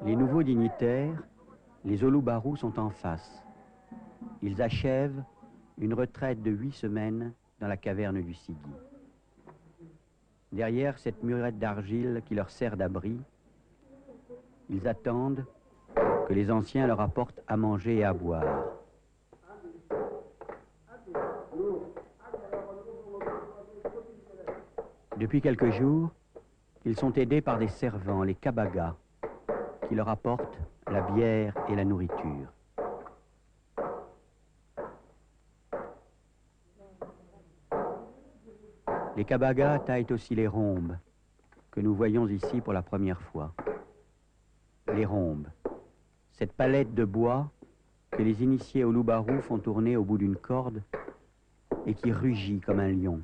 Les nouveaux dignitaires, les Olubarus, sont en face. Ils achèvent une retraite de 8 semaines dans la caverne du Sigi. Derrière cette murette d'argile qui leur sert d'abri, ils attendent que les anciens leur apportent à manger et à boire. Depuis quelques jours, ils sont aidés par des servants, les kabagas, qui leur apportent la bière et la nourriture. Les kabagas taillent aussi les rhombes, que nous voyons ici pour la première fois. Les rhombes, cette palette de bois que les initiés au Olubaru font tourner au bout d'une corde et qui rugit comme un lion.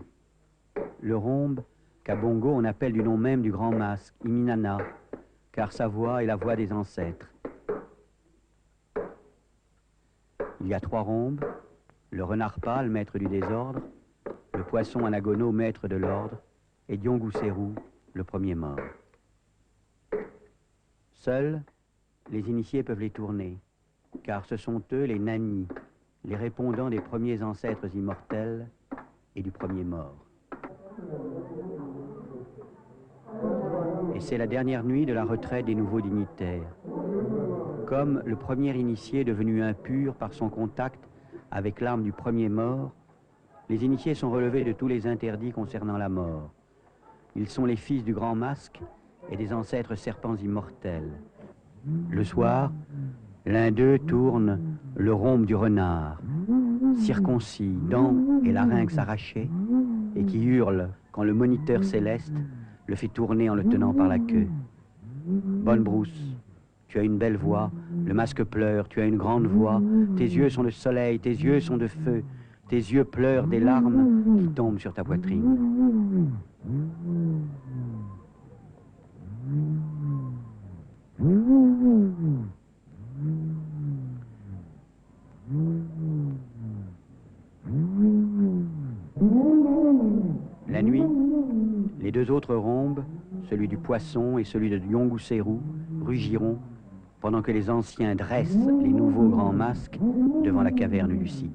Le rhombe, qu'à Bongo on appelle du nom même du grand masque, Iminana, car sa voix est la voix des ancêtres. Il y a 3 rhombes, le renard pâle, maître du désordre, le poisson anagono, maître de l'ordre, et Diongouserou, le premier mort. Seuls, les initiés peuvent les tourner, car ce sont eux les nanis, les répondants des premiers ancêtres immortels et du premier mort. Et c'est la dernière nuit de la retraite des nouveaux dignitaires. Comme le premier initié devenu impur par son contact avec l'âme du premier mort, les initiés sont relevés de tous les interdits concernant la mort. Ils sont les fils du grand masque et des ancêtres serpents immortels. Le soir, l'un d'eux tourne le rhombe du renard, circoncis, dents et larynx arrachés, et qui hurle quand le moniteur céleste le fait tourner en le tenant par la queue. Bonne brousse, tu as une belle voix, le masque pleure, tu as une grande voix, tes yeux sont de soleil, tes yeux sont de feu, tes yeux pleurent des larmes qui tombent sur ta poitrine. La nuit, les 2 autres rhombes, celui du poisson et celui de Diongouserou, rugiront pendant que les anciens dressent les nouveaux grands masques devant la caverne du Sigi.